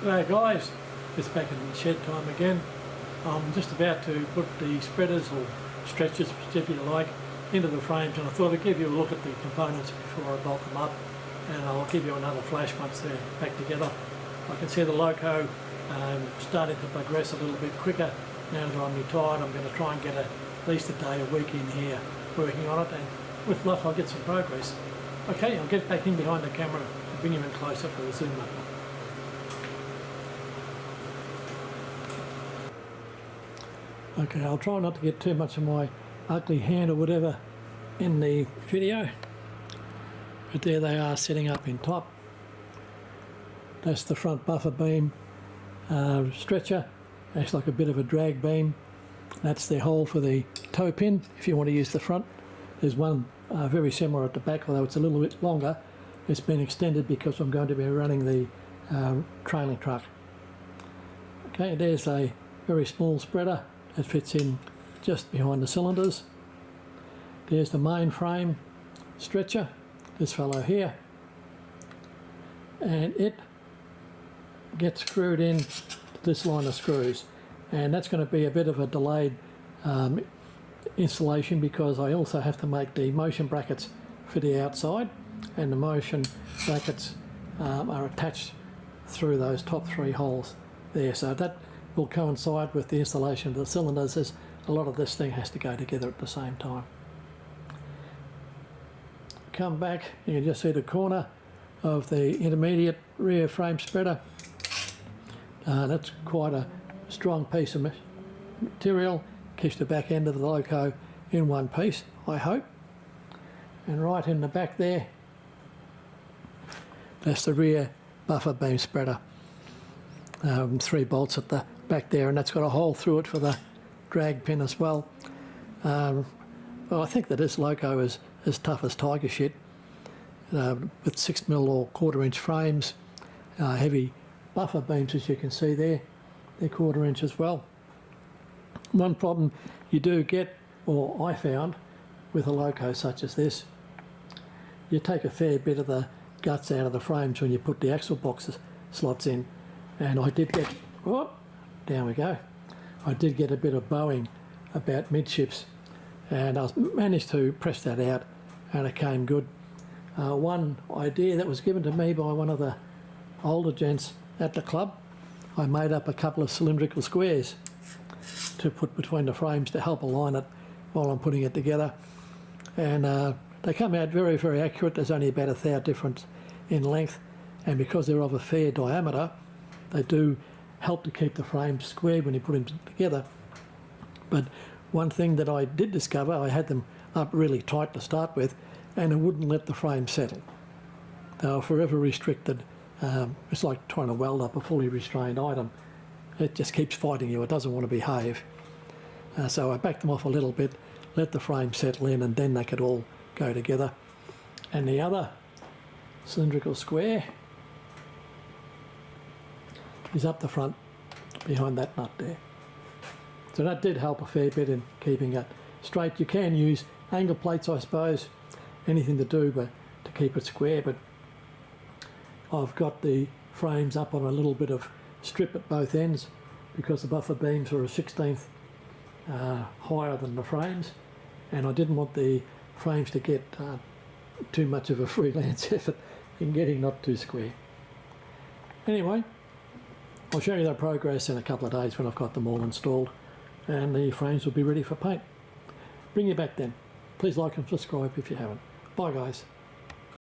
G'day guys, it's back in shed time again. I'm just about to put the spreaders or stretchers, whichever you like, into the frames, and I thought I'd give you a look at the components before I bolt them up, and I'll give you another flash once they're back together. I can see the loco starting to progress a little bit quicker now that I'm retired. I'm going to try and get at least a day a week in here working on it, and with luck I'll get some progress. Okay, I'll get back in behind the camera and bring you in closer for the zoom up. Okay, I'll try not to get too much of my ugly hand or whatever in the video, but there they are setting up in top. That's the front buffer beam stretcher. Acts like a bit of a drag beam. That's the hole for the toe pin if you want to use the front. There's one very similar at the back, although it's a little bit longer. It's been extended because I'm going to be running the trailing truck. Okay, there's a very small spreader. It fits in just behind the cylinders. There's the main frame stretcher, this fellow here, and it gets screwed in to this line of screws, and that's going to be a bit of a delayed installation because I also have to make the motion brackets for the outside, and the motion brackets are attached through those top three holes there, so that will coincide with the installation of the cylinders, as a lot of this thing has to go together at the same time. Come back, you can just see the corner of the intermediate rear frame spreader. That's quite a strong piece of material, keeps the back end of the loco in one piece, I hope. And right in the back there, that's the rear buffer beam spreader. 3 bolts at the back there, and that's got a hole through it for the drag pin as well. Well, I think that this loco is as tough as tiger shit, with 6mm or 1/4 inch frames, heavy buffer beams as you can see there, they're 1/4 inch as well. One problem you do get, or I found, with a loco such as this, you take a fair bit of the guts out of the frames when you put the axle boxes slots in, and I did get, oh, down we go, I did get a bit of bowing about midships, and I managed to press that out and it came good. One idea that was given to me by one of the older gents at the club, I made up a couple of cylindrical squares to put between the frames to help align it while I'm putting it together, and they come out very, very accurate. There's only about a thou difference in length, and because they're of a fair diameter, they do help to keep the frames squared when you put them together. But one thing that I did discover, I had them up really tight to start with, and it wouldn't let the frame settle. They were forever restricted. It's like trying to weld up a fully restrained item. It just keeps fighting you, it doesn't want to behave. So I backed them off a little bit, let the frame settle in, and then they could all go together. And the other cylindrical square is up the front behind that nut there. So that did help a fair bit in keeping it straight. You can use angle plates, I suppose, anything to do but to keep it square, but I've got the frames up on a little bit of strip at both ends because the buffer beams are a 1/16 higher than the frames, and I didn't want the frames to get too much of a freelance effort in getting not too square. Anyway, I'll show you that progress in a couple of days when I've got them all installed, and the frames will be ready for paint. Bring you back then. Please like and subscribe if you haven't. Bye guys.